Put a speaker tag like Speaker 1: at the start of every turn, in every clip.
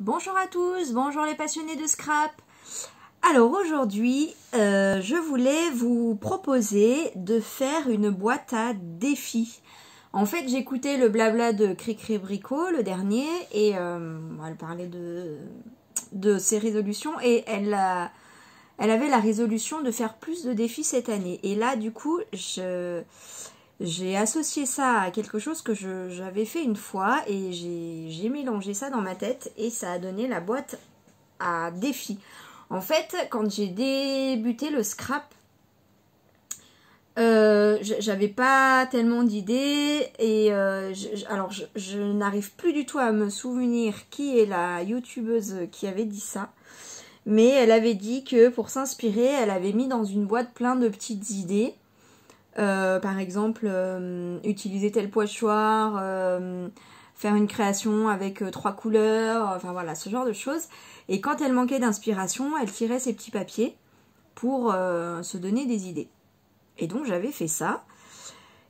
Speaker 1: Bonjour à tous, bonjour les passionnés de scrap. Alors aujourd'hui, je voulais vous proposer de faire une boîte à défis. En fait, j'écoutais le blabla de Cricri Bricot, le dernier, et elle parlait de ses résolutions, et elle avait la résolution de faire plus de défis cette année. Et là, du coup, j'ai associé ça à quelque chose que j'avais fait une fois et j'ai mélangé ça dans ma tête et ça a donné la boîte à défis. En fait, quand j'ai débuté le scrap, j'avais pas tellement d'idées et alors je n'arrive plus du tout à me souvenir qui est la youtubeuse qui avait dit ça. Mais elle avait dit que pour s'inspirer, elle avait mis dans une boîte plein de petites idées. Par exemple, utiliser tel pochoir, faire une création avec 3 couleurs, enfin voilà, ce genre de choses. Et quand elle manquait d'inspiration, elle tirait ses petits papiers pour se donner des idées. Et donc j'avais fait ça.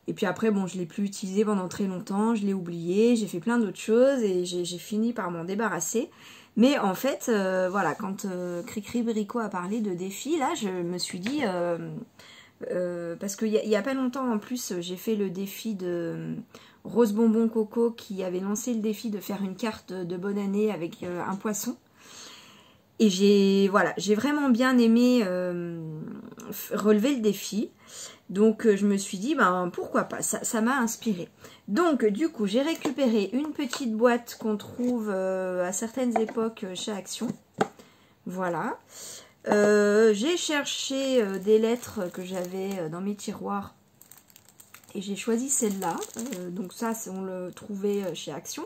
Speaker 1: Et puis après, bon, je ne l'ai plus utilisé pendant très longtemps, je l'ai oublié, j'ai fait plein d'autres choses et j'ai fini par m'en débarrasser. Mais en fait, voilà, quand Cricri Bricot a parlé de défis, là, je me suis dit... parce qu'il y a pas longtemps en plus j'ai fait le défi de Rose Bonbon Coco qui avait lancé le défi de faire une carte de bonne année avec un poisson et j'ai vraiment bien aimé relever le défi, donc je me suis dit ben pourquoi pas, ça m'a inspiré. Donc du coup j'ai récupéré une petite boîte qu'on trouve à certaines époques chez Action, voilà. J'ai cherché des lettres que j'avais dans mes tiroirs et j'ai choisi celle-là. Donc ça, on le trouvait chez Action.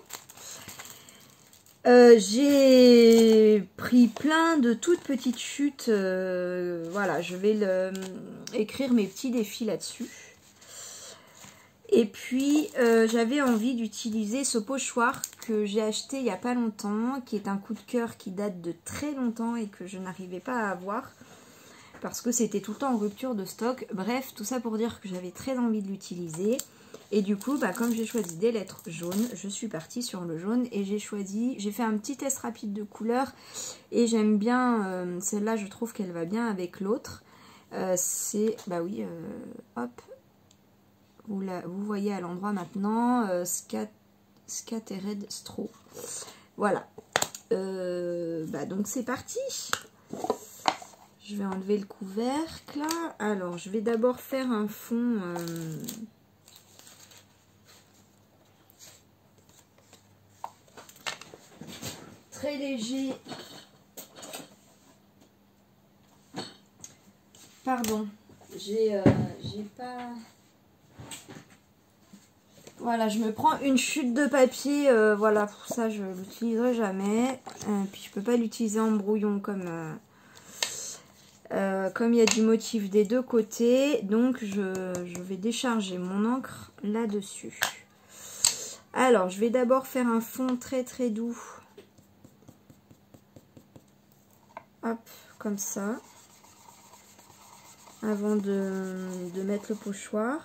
Speaker 1: J'ai pris plein de toutes petites chutes. Voilà, je vais écrire mes petits défis là-dessus. Et puis, j'avais envie d'utiliser ce pochoir que j'ai acheté il n'y a pas longtemps, qui est un coup de cœur qui date de très longtemps et que je n'arrivais pas à avoir parce que c'était tout le temps en rupture de stock. Bref, tout ça pour dire que j'avais très envie de l'utiliser. Et du coup, bah, comme j'ai choisi des lettres jaunes, je suis partie sur le jaune et j'ai fait un petit test rapide de couleurs et j'aime bien celle-là, je trouve qu'elle va bien avec l'autre. C'est, bah oui, hop. Vous voyez à l'endroit maintenant, Scattered Straw. Voilà. Donc c'est parti. Je vais enlever le couvercle. Alors, je vais d'abord faire un fond... très léger. Pardon. J'ai pas... Voilà, je me prends une chute de papier, voilà, pour ça je l'utiliserai jamais. Puis je peux pas l'utiliser en brouillon comme il y a du motif des deux côtés. Donc je vais décharger mon encre là-dessus. Alors, je vais d'abord faire un fond très très doux. Hop, comme ça. Avant de mettre le pochoir.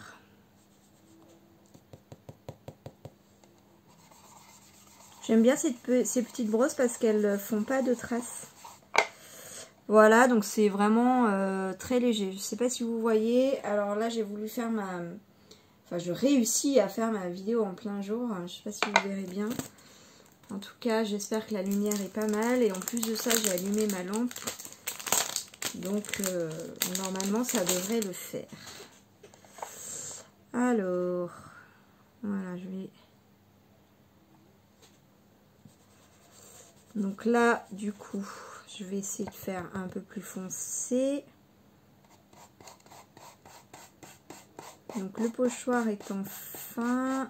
Speaker 1: J'aime bien ces petites brosses parce qu'elles font pas de traces. Voilà, donc c'est vraiment très léger. Je sais pas si vous voyez. Alors là, j'ai voulu faire Enfin, je réussis à faire ma vidéo en plein jour. Je sais pas si vous verrez bien. En tout cas, j'espère que la lumière est pas mal. Et en plus de ça, j'ai allumé ma lampe. Donc, normalement, ça devrait le faire. Alors, voilà, je vais... Donc là, du coup, je vais essayer de faire un peu plus foncé. Donc le pochoir étant fin.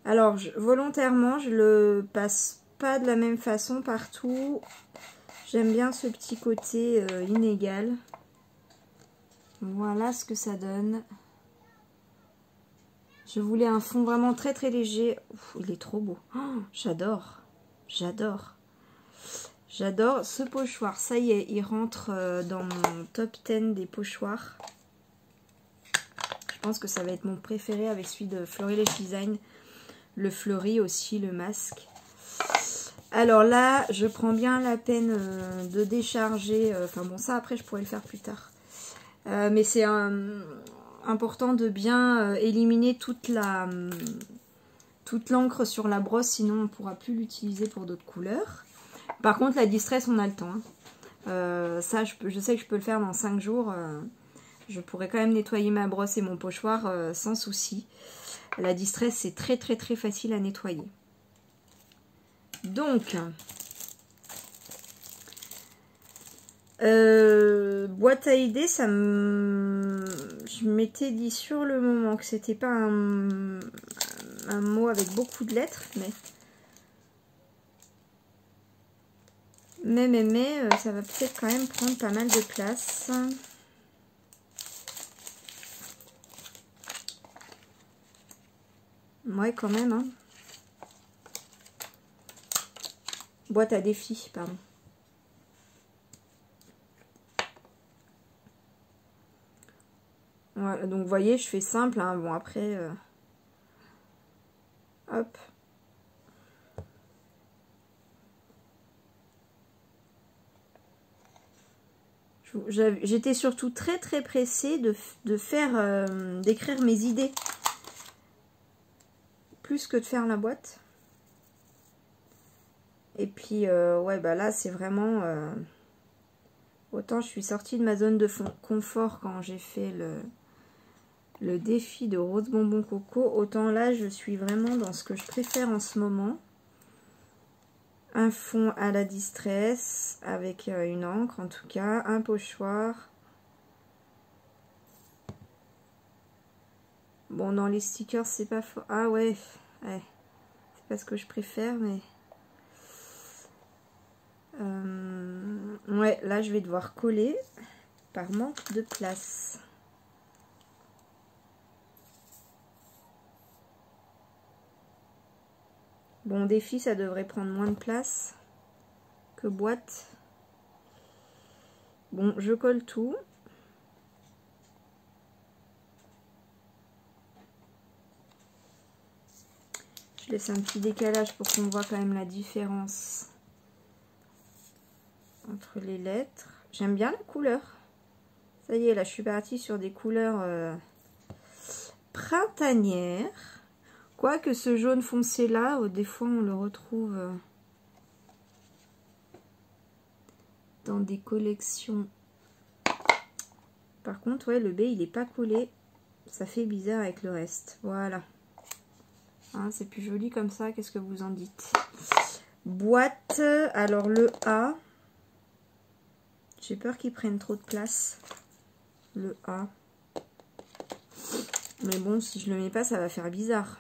Speaker 1: Alors, volontairement, je le passe pas de la même façon partout. J'aime bien ce petit côté inégal. Voilà ce que ça donne. Je voulais un fond vraiment très très léger. Ouf, il est trop beau. Oh, j'adore. J'adore. J'adore ce pochoir. Ça y est, il rentre dans mon top 10 des pochoirs. Je pense que ça va être mon préféré avec celui de Florilège Design. le fleuri aussi, le masque. Alors là, je prends bien la peine de décharger. Enfin bon, ça après je pourrais le faire plus tard. Mais c'est important de bien éliminer toute l'encre sur la brosse, sinon on ne pourra plus l'utiliser pour d'autres couleurs. Par contre, la Distress, on a le temps. Hein. Ça, je sais que je peux le faire dans 5 jours. Je pourrais quand même nettoyer ma brosse et mon pochoir sans souci. La Distress, c'est très très très facile à nettoyer. Donc, boîte à idées, je m'étais dit sur le moment que c'était pas un mot avec beaucoup de lettres, mais ça va peut-être quand même prendre pas mal de place. Ouais, quand même, hein. Boîte à défis, pardon. Voilà, donc vous voyez, je fais simple, hein. Bon après, hop. J'étais surtout très très pressée d'écrire mes idées. Plus que de faire la boîte. Et puis, ouais, bah là, c'est vraiment... autant je suis sortie de ma zone de confort quand j'ai fait le défi de Rose Bonbon Coco. Autant là, je suis vraiment dans ce que je préfère en ce moment. Un fond à la Distress, avec une encre en tout cas. Un pochoir. Bon, dans les stickers, c'est pas fort. Ah ouais, ouais. C'est pas ce que je préfère, mais... ouais, là je vais devoir coller par manque de place. Bon, défi, ça devrait prendre moins de place que boîte. Bon, je colle tout. Je laisse un petit décalage pour qu'on voit quand même la différence entre les lettres. J'aime bien la couleur. Ça y est, là je suis partie sur des couleurs printanières. Quoique ce jaune foncé là, des fois on le retrouve dans des collections. Par contre, ouais, le B il n'est pas collé. Ça fait bizarre avec le reste. Voilà. Hein, c'est plus joli comme ça. Qu'est-ce que vous en dites? Boîte. Alors le A. J'ai peur qu'il prenne trop de place. Le A. Mais bon, si je le mets pas, ça va faire bizarre.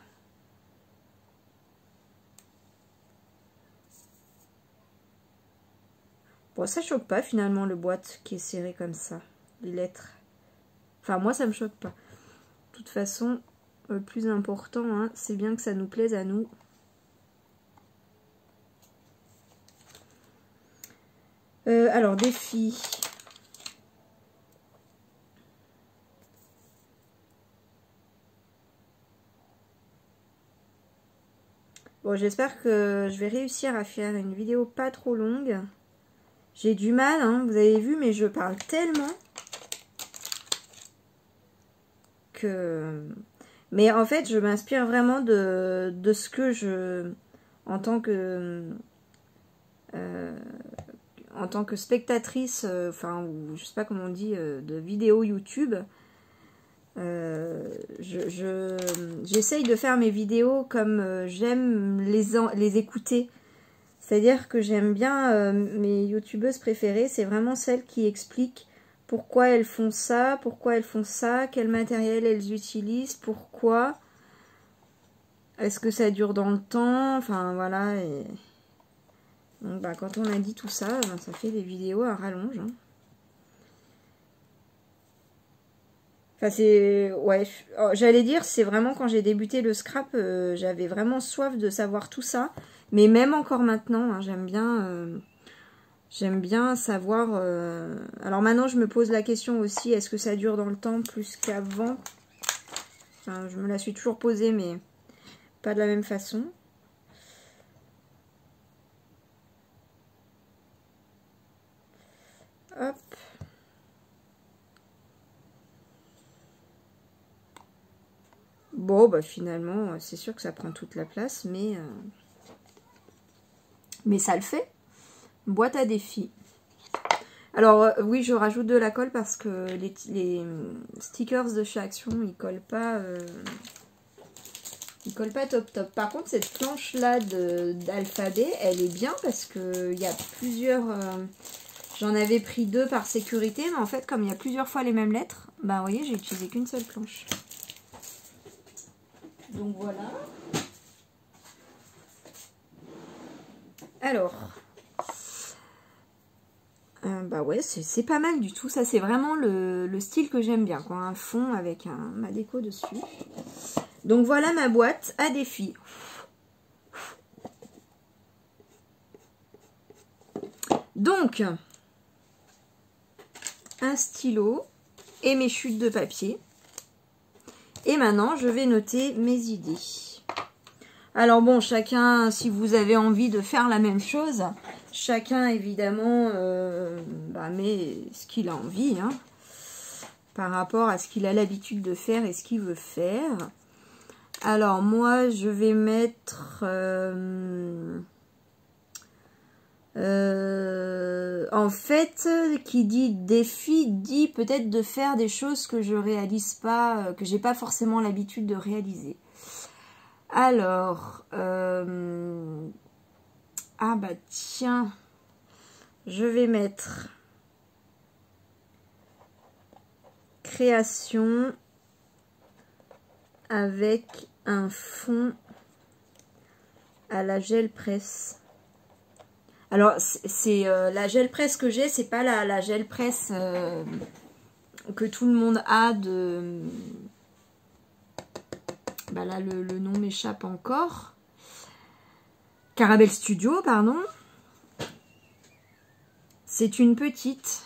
Speaker 1: Bon, ça choque pas finalement le boîte qui est serré comme ça. Les lettres. Enfin, moi, ça me choque pas. De toute façon, le plus important, hein, c'est bien que ça nous plaise à nous. Alors, défi. Bon, j'espère que je vais réussir à faire une vidéo pas trop longue. J'ai du mal, hein, vous avez vu, mais je parle tellement que... Mais en fait, je m'inspire vraiment de ce que je... En tant que spectatrice, enfin, ou je sais pas comment on dit, de vidéos YouTube, j'essaye de faire mes vidéos comme j'aime les écouter. C'est-à-dire que j'aime bien mes youtubeuses préférées, c'est vraiment celles qui expliquent pourquoi elles font ça, quel matériel elles utilisent, pourquoi, est-ce que ça dure dans le temps, enfin voilà. Et... donc bah, quand on a dit tout ça, bah, ça fait des vidéos à rallonge. Hein. Enfin c'est... ouais, j'allais dire, c'est vraiment quand j'ai débuté le scrap, j'avais vraiment soif de savoir tout ça. Mais même encore maintenant, hein, j'aime bien savoir... Alors maintenant, je me pose la question aussi, est-ce que ça dure dans le temps plus qu'avant? Enfin, je me la suis toujours posée, mais pas de la même façon. Hop. Bon, bah finalement, c'est sûr que ça prend toute la place, mais ça le fait. Boîte à défis. Alors, oui, je rajoute de la colle parce que les stickers de chez Action, ils collent pas top top. Par contre, cette planche-là d'alphabet, elle est bien parce que il y a plusieurs... j'en avais pris 2 par sécurité, mais en fait, comme il y a plusieurs fois les mêmes lettres, bah, vous voyez, j'ai utilisé qu'une seule planche. Donc, voilà. Alors... bah ouais, c'est pas mal du tout. Ça, c'est vraiment le style que j'aime bien, quoi. Un fond avec ma déco dessus. Donc, voilà ma boîte à défis. Donc, un stylo et mes chutes de papier. Et maintenant, je vais noter mes idées. Alors bon, chacun, si vous avez envie de faire la même chose, chacun évidemment met ce qu'il a envie, hein, par rapport à ce qu'il a l'habitude de faire et ce qu'il veut faire. Alors moi, je vais mettre... en fait, qui dit défi dit peut-être de faire des choses que je réalise pas, que j'ai pas forcément l'habitude de réaliser. Alors, ah bah tiens, je vais mettre création avec un fond à la gel presse. Alors, c'est la gel presse que j'ai, c'est pas la gel presse que tout le monde a de... Bah là, le nom m'échappe encore. Caramel Studio, pardon. C'est une petite.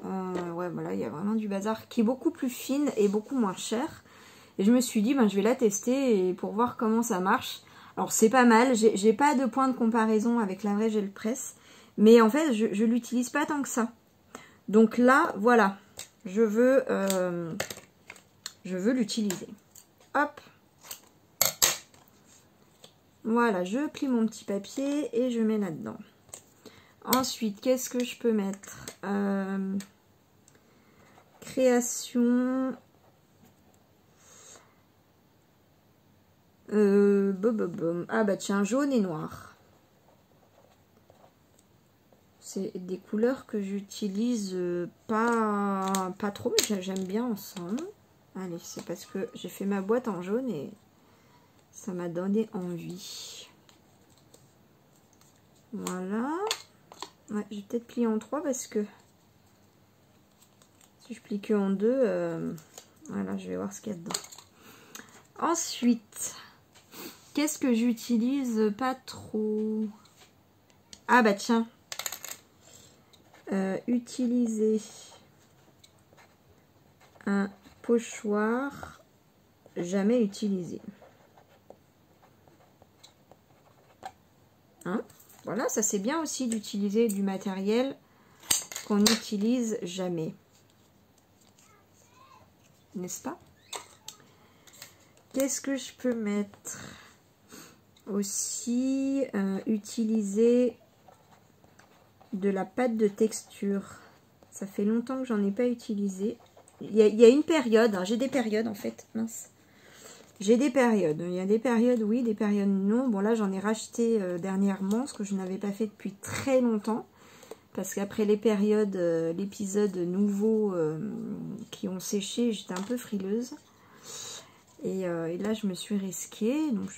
Speaker 1: Ouais, voilà, il y a vraiment du bazar qui est beaucoup plus fine et beaucoup moins chère. Et je me suis dit, ben, je vais la tester pour voir comment ça marche. Alors, c'est pas mal. J'ai pas de point de comparaison avec la vraie gel presse. Mais en fait, je l'utilise pas tant que ça. Donc là, voilà. Je veux l'utiliser. Hop. Voilà, je plie mon petit papier et je mets là-dedans. Ensuite, qu'est-ce que je peux mettre? Création. Ah bah tiens, jaune et noir. C'est des couleurs que j'utilise pas trop, mais j'aime bien ensemble. Allez, c'est parce que j'ai fait ma boîte en jaune et ça m'a donné envie. Voilà. Ouais, j'ai peut-être plié en 3 parce que si je plie que en 2, voilà, je vais voir ce qu'il y a dedans. Ensuite, qu'est-ce que j'utilise pas trop? Ah bah tiens. Utiliser un pochoir jamais utilisé. Hein? Voilà, ça c'est bien aussi d'utiliser du matériel qu'on n'utilise jamais. N'est-ce pas? Qu'est-ce que je peux mettre? Aussi, utiliser de la pâte de texture. Ça fait longtemps que j'en ai pas utilisé. Il y a une période, j'ai des périodes en fait, mince. J'ai des périodes, il y a des périodes oui, des périodes non. Bon là j'en ai racheté dernièrement, ce que je n'avais pas fait depuis très longtemps. Parce qu'après les périodes, l'épisode nouveau qui ont séché, j'étais un peu frileuse. Et là je me suis risquée. Donc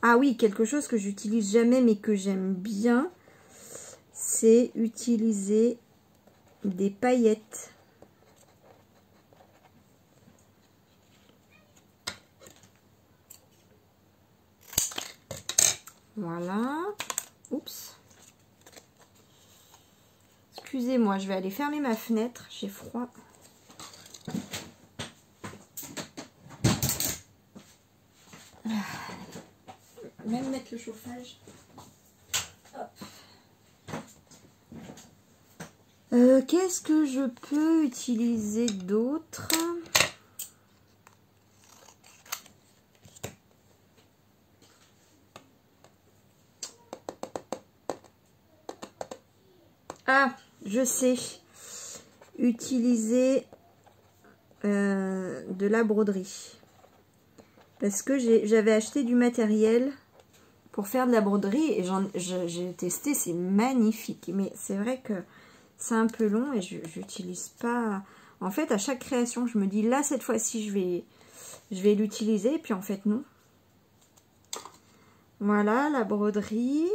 Speaker 1: Ah oui, quelque chose que j'utilise jamais mais que j'aime bien, c'est utiliser des paillettes. Voilà. Oups. Excusez-moi, je vais aller fermer ma fenêtre, j'ai froid. Même mettre le chauffage. Qu'est-ce que je peux utiliser d'autre? Ah, je sais. Utiliser de la broderie. Parce que j'avais acheté du matériel pour faire de la broderie et j'ai testé, c'est magnifique. Mais c'est vrai que c'est un peu long et je n'utilise pas. En fait, à chaque création, je me dis là, cette fois-ci, je vais l'utiliser. Et puis en fait, non. Voilà, la broderie.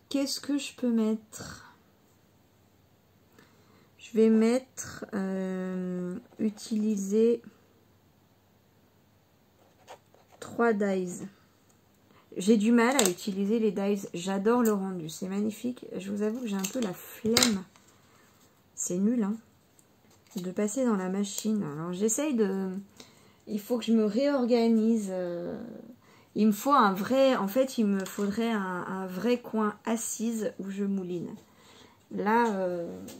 Speaker 1: Qu'est-ce que je peux mettre? Je vais mettre utiliser 3 dies. J'ai du mal à utiliser les dies. J'adore le rendu, c'est magnifique. Je vous avoue que j'ai un peu la flemme. C'est nul, hein, de passer dans la machine. Alors j'essaye de... Il faut que je me réorganise. Il me faut un vrai... En fait, il me faudrait un vrai coin assise où je mouline. Là,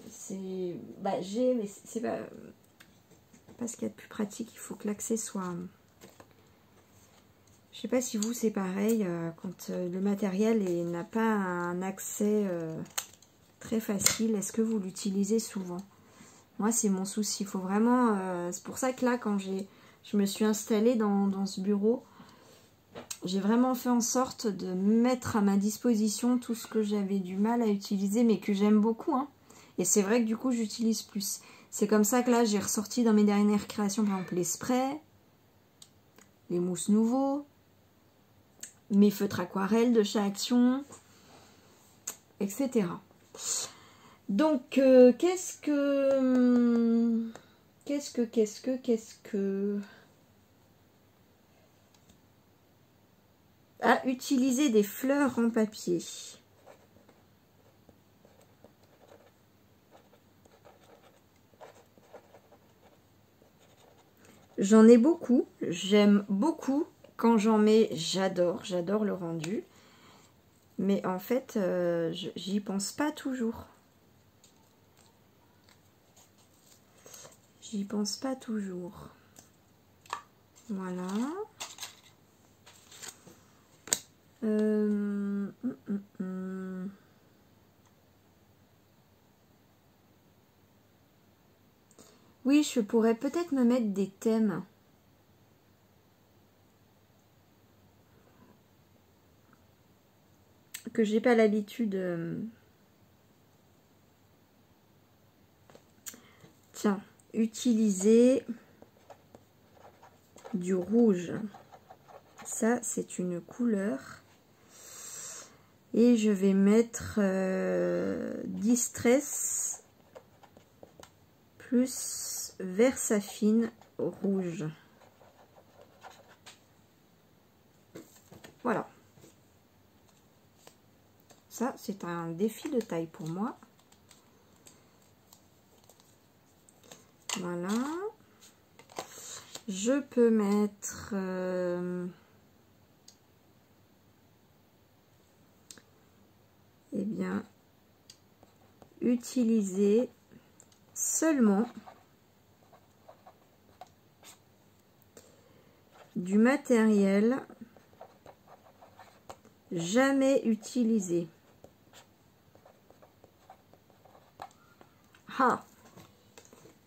Speaker 1: c'est... Bah, j'ai... Mais c'est pas ce qu'il y a de plus pratique. Il faut que l'accès soit... Je sais pas si vous, c'est pareil. Quand le matériel n'a pas un accès très facile, est-ce que vous l'utilisez souvent? Moi, c'est mon souci. Il faut vraiment... c'est pour ça que là, quand je me suis installée dans ce bureau, j'ai vraiment fait en sorte de mettre à ma disposition tout ce que j'avais du mal à utiliser, mais que j'aime beaucoup, hein. Et c'est vrai que du coup, j'utilise plus. C'est comme ça que là, j'ai ressorti dans mes dernières créations, par exemple, les sprays, les mousses nouveaux, mes feutres aquarelles de chez Action, etc. Donc, qu'est-ce que... À utiliser des fleurs en papier. J'en ai beaucoup. J'aime beaucoup quand j'en mets. J'adore le rendu. Mais en fait, j'y pense pas toujours. J'y pense pas toujours. Voilà. Oui, je pourrais peut-être me mettre des thèmes. Que j'ai pas l'habitude. Tiens, utiliser du rouge. Ça, c'est une couleur. Et je vais mettre Distress plus Versafine rouge. Voilà. Ça, c'est un défi de taille pour moi. Voilà. Je peux mettre... eh bien, utiliser seulement du matériel jamais utilisé. Ah,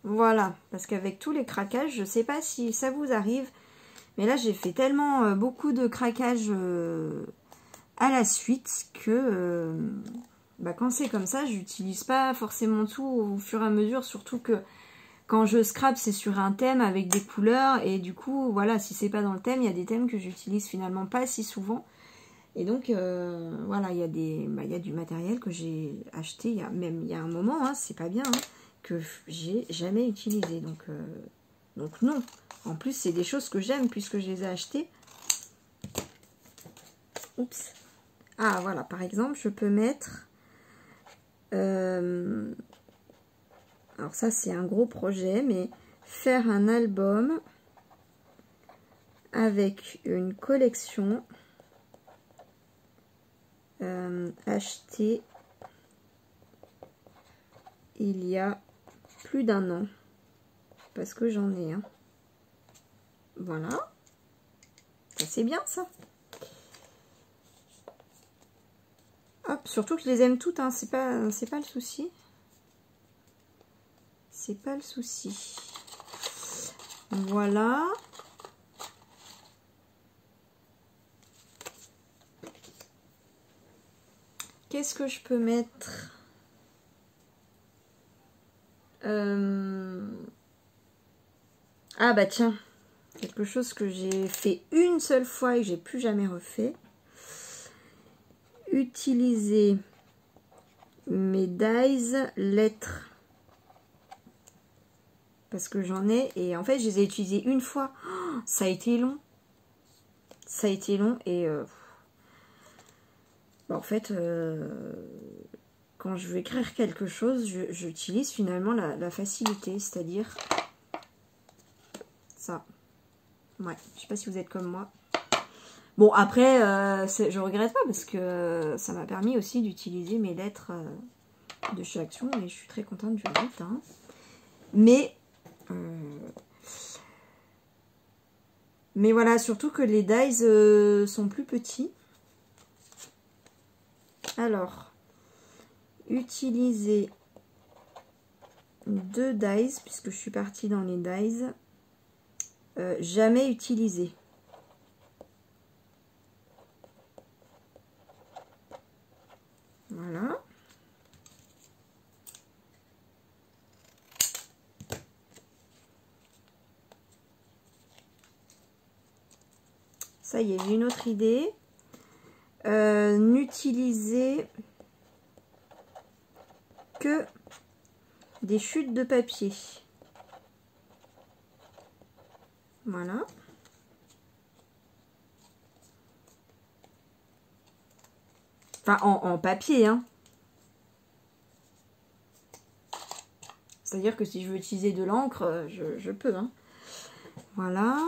Speaker 1: voilà, parce qu'avec tous les craquages, je ne sais pas si ça vous arrive, mais là j'ai fait tellement beaucoup de craquages à la suite que quand c'est comme ça, j'utilise pas forcément tout au fur et à mesure, surtout que quand je scrape, c'est sur un thème avec des couleurs, et du coup, voilà, si c'est pas dans le thème, il y a des thèmes que j'utilise finalement pas si souvent. Et donc, voilà, il y a du matériel que j'ai acheté il y a un moment, hein, c'est pas bien, hein, que j'ai jamais utilisé. Donc non. En plus, c'est des choses que j'aime puisque je les ai achetées. Oups. Ah, voilà, par exemple, je peux mettre alors ça c'est un gros projet, mais faire un album avec une collection achetée il y a plus d'1 an, parce que j'en ai un. Voilà, ça c'est bien ça. Hop, surtout que je les aime toutes, hein. C'est pas le souci. C'est pas le souci. Voilà. Qu'est-ce que je peux mettre? Ah bah tiens, quelque chose que j'ai fait une seule fois et que j'ai plus jamais refait. Utiliser mes dies lettres. Parce que j'en ai, et en fait je les ai utilisées une fois. Oh, ça a été long. Ça a été long et bah, en fait quand je veux écrire quelque chose, j'utilise finalement la facilité, c'est-à-dire ça. Ouais, je sais pas si vous êtes comme moi. Bon, après, je regrette pas parce que ça m'a permis aussi d'utiliser mes lettres de chez Action et je suis très contente du résultat. Hein. Mais voilà, surtout que les dies sont plus petits. Alors, utiliser 2 dies, puisque je suis partie dans les dies. Jamais utilisé. Voilà. Ça y est, j'ai une autre idée. N'utiliser que des chutes de papier. Voilà. Enfin, en papier, hein. C'est-à-dire que si je veux utiliser de l'encre, je peux, hein. Voilà.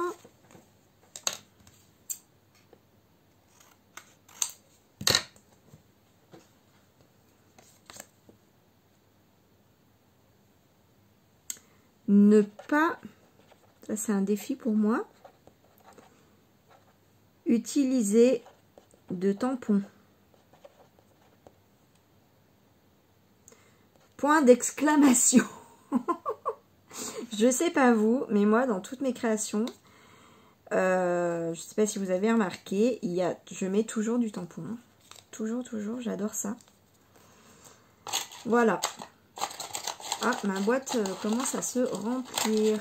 Speaker 1: Ne pas, ça c'est un défi pour moi, utiliser de tampons. Point d'exclamation. Je sais pas vous, mais moi dans toutes mes créations, je sais pas si vous avez remarqué, je mets toujours du tampon. Hein. Toujours, j'adore ça. Voilà. Ah, ma boîte commence à se remplir.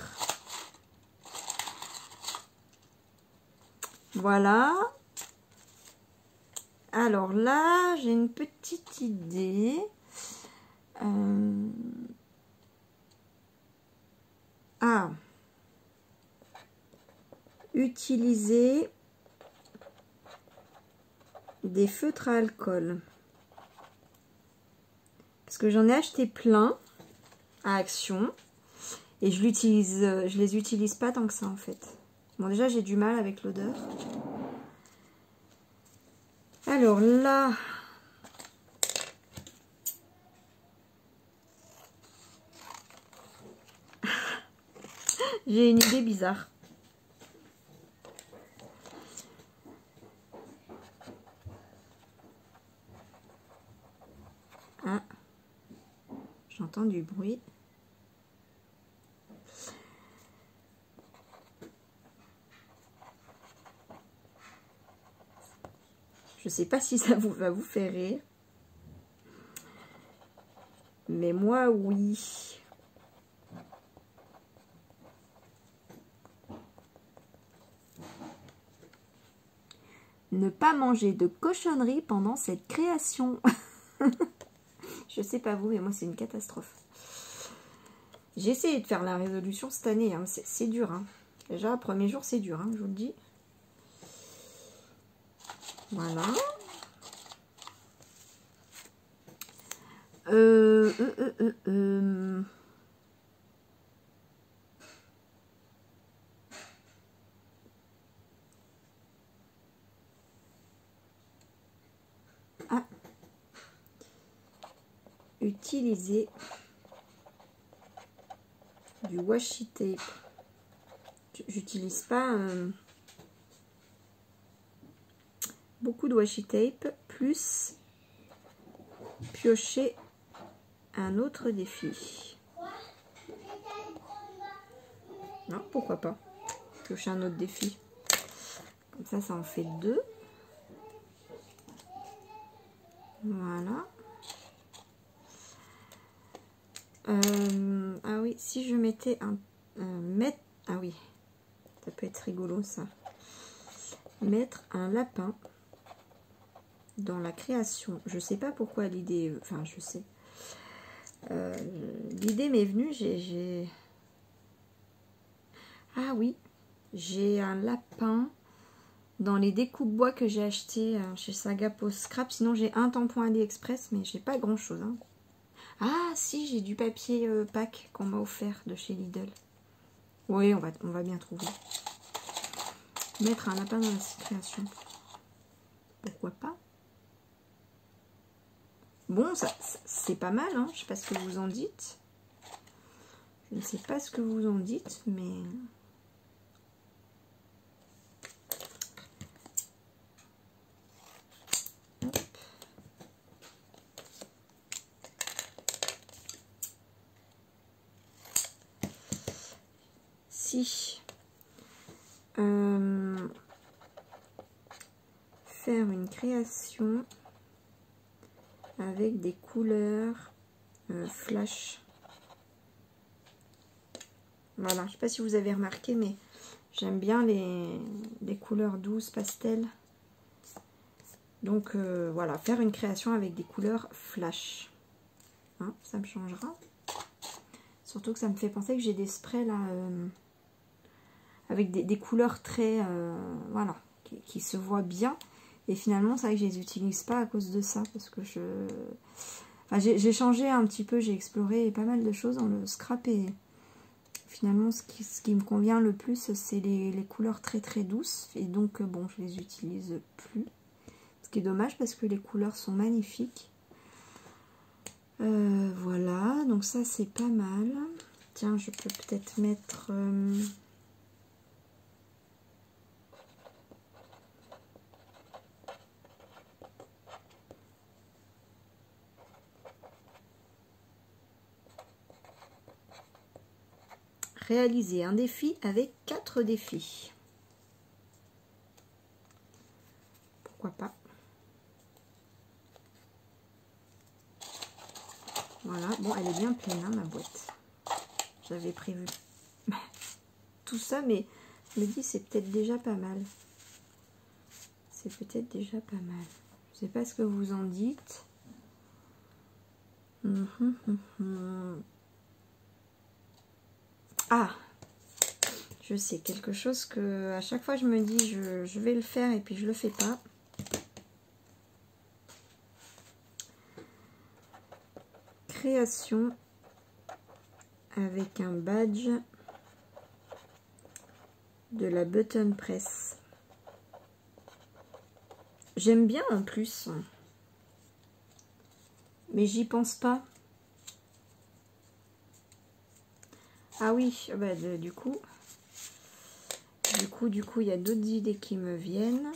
Speaker 1: Voilà. Alors là, j'ai une petite idée. Utiliser des feutres à alcool. Parce que j'en ai acheté plein à Action. Et je les utilise pas tant que ça en fait. Bon, déjà j'ai du mal avec l'odeur. Alors là, j'ai une idée bizarre. Ah, j'entends du bruit. Je sais pas si ça va vous faire rire. Mais moi, oui. Ne pas manger de cochonneries pendant cette création. Je sais pas vous, mais moi, c'est une catastrophe. J'ai essayé de faire la résolution cette année. Hein. C'est dur. Hein. Déjà, premier jour, c'est dur, hein, je vous le dis. Voilà. utiliser du washi tape. J'utilise pas beaucoup de washi tape, plus piocher un autre défi. Non, pourquoi pas piocher un autre défi. Comme ça, ça en fait 2. Voilà. Ah oui, si je mettais un ah oui, ça peut être rigolo ça. Mettre un lapin dans la création. Je sais pas pourquoi l'idée, enfin je sais. L'idée m'est venue, ah oui, j'ai un lapin dans les découpes bois que j'ai acheté chez Saga Post Scrap. Sinon j'ai un tampon AliExpress, mais j'ai pas grand chose. Hein. Ah si, j'ai du papier Pâques qu'on m'a offert de chez Lidl. Oui, on va bien trouver. Mettre un lapin dans la création. Pourquoi pas? Bon, ça c'est pas mal, hein. Je sais pas ce que vous en dites. Je ne sais pas ce que vous en dites, mais... Hop. Si faire une création avec des couleurs flash. Voilà, je sais pas si vous avez remarqué, mais j'aime bien les couleurs douces, pastel. Donc voilà, faire une création avec des couleurs flash. Hein, ça me changera. Surtout que ça me fait penser que j'ai des sprays là avec des couleurs très voilà, qui se voient bien. Et finalement, c'est vrai que je les utilise pas à cause de ça, parce que enfin, j'ai changé un petit peu, j'ai exploré pas mal de choses dans le scrap et finalement, ce qui me convient le plus, c'est les couleurs très très douces. Et donc, bon, je les utilise plus. Ce qui est dommage parce que les couleurs sont magnifiques. Voilà, donc ça c'est pas mal. Tiens, je peux peut-être mettre... réaliser un défi avec 4 défis. Pourquoi pas? Voilà, bon, elle est bien pleine, hein, ma boîte. J'avais prévu tout ça, mais je me dis c'est peut-être déjà pas mal. C'est peut-être déjà pas mal. Je sais pas ce que vous en dites. Ah, je sais, quelque chose que à chaque fois je me dis je vais le faire et puis je le fais pas. Création avec un badge de la Button Press. J'aime bien en plus, mais j'y pense pas. Ah oui, bah du coup, il y a d'autres idées qui me viennent.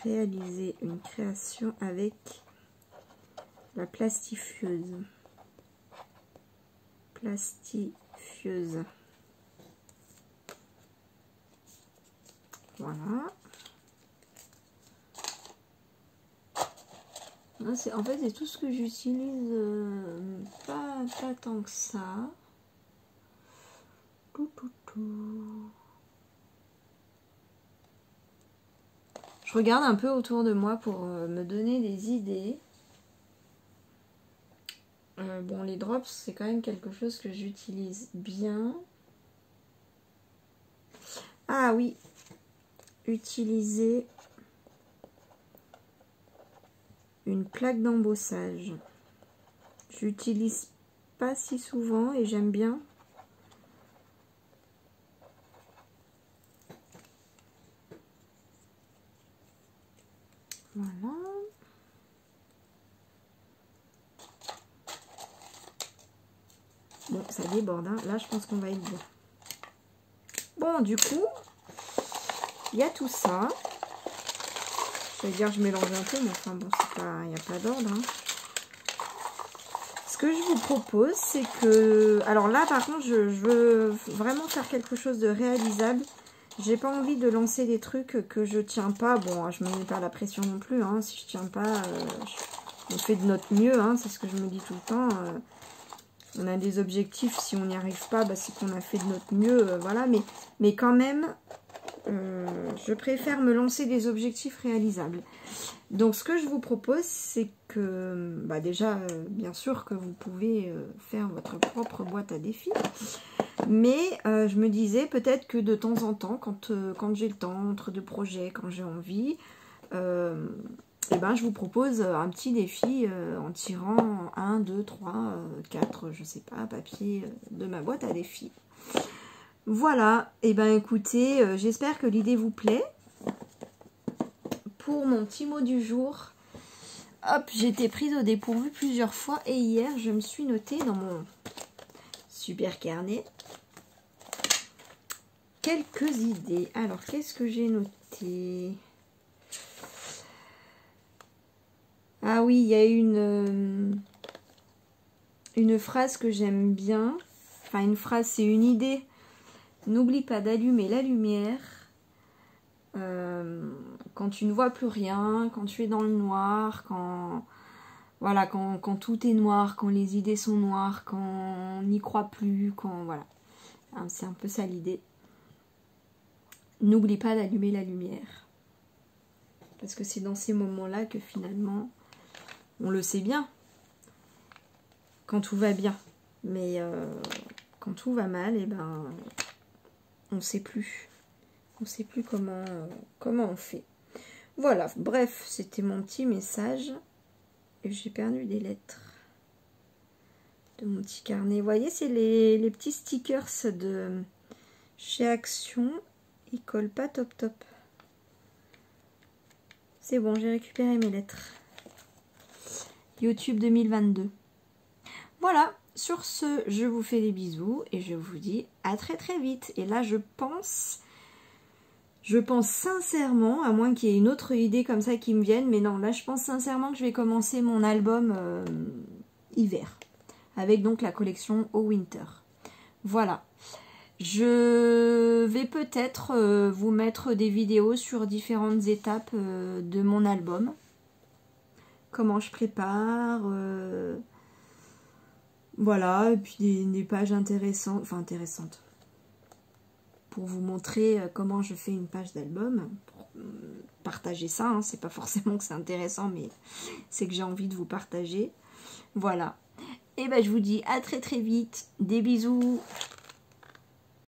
Speaker 1: Réaliser une création avec la plastifieuse. Voilà. En fait, c'est tout ce que j'utilise, pas tant que ça. Je regarde un peu autour de moi pour me donner des idées. Bon, les drops, c'est quand même quelque chose que j'utilise bien. Ah oui, utiliser une plaque d'embossage. J'utilise pas si souvent et j'aime bien. Voilà. Bon, ça déborde, hein. Là, je pense qu'on va être bien. Bon, du coup, il y a tout ça. Je vais dire, je mélange un peu, mais enfin bon, c'est pas, il n'y a pas d'ordre. Hein. Ce que je vous propose, c'est que... Alors là, par contre, je veux vraiment faire quelque chose de réalisable. J'ai pas envie de lancer des trucs que je tiens pas. Bon, je me mets pas la pression non plus. Hein. Si je tiens pas, on fait de notre mieux. Hein. C'est ce que je me dis tout le temps. On a des objectifs. Si on n'y arrive pas, bah, c'est qu'on a fait de notre mieux. Voilà. Mais quand même, je préfère me lancer des objectifs réalisables. Donc, ce que je vous propose, c'est que, bah, déjà, bien sûr que vous pouvez faire votre propre boîte à défis. Mais je me disais peut-être que de temps en temps, quand j'ai le temps, entre deux projets, quand j'ai envie, et ben, je vous propose un petit défi en tirant 1, 2, 3, 4, je sais pas, papier de ma boîte à défis. Voilà, et ben écoutez, j'espère que l'idée vous plaît. Pour mon petit mot du jour, hop, j'ai été prise au dépourvu plusieurs fois et hier, je me suis notée dans mon super carnet quelques idées. Alors, qu'est-ce que j'ai noté? Ah oui, il y a une phrase que j'aime bien. Enfin, une phrase, c'est une idée. N'oublie pas d'allumer la lumière quand tu ne vois plus rien, quand tu es dans le noir, voilà, quand tout est noir, quand les idées sont noires, quand on n'y croit plus, voilà. C'est un peu ça l'idée. N'oublie pas d'allumer la lumière. Parce que c'est dans ces moments-là que finalement, on le sait bien, quand tout va bien. Mais quand tout va mal, et ben, on ne sait plus. On ne sait plus comment on fait. Voilà, bref, c'était mon petit message. Et j'ai perdu des lettres de mon petit carnet. Vous voyez, c'est les petits stickers de chez Action. Ils collent pas top top. C'est bon, j'ai récupéré mes lettres. YouTube 2022. Voilà, sur ce, je vous fais des bisous et je vous dis à très très vite. Et là, je pense sincèrement, à moins qu'il y ait une autre idée comme ça qui me vienne, mais non, là, je pense sincèrement que je vais commencer mon album hiver. Avec donc la collection Au Winter. Voilà. Je vais peut-être vous mettre des vidéos sur différentes étapes de mon album. Comment je prépare. Voilà, et puis des pages intéressantes. Enfin, intéressantes. Pour vous montrer comment je fais une page d'album. Pour partager ça, hein. C'est pas forcément que c'est intéressant, mais c'est que j'ai envie de vous partager. Voilà. Et ben je vous dis à très très vite. Des bisous.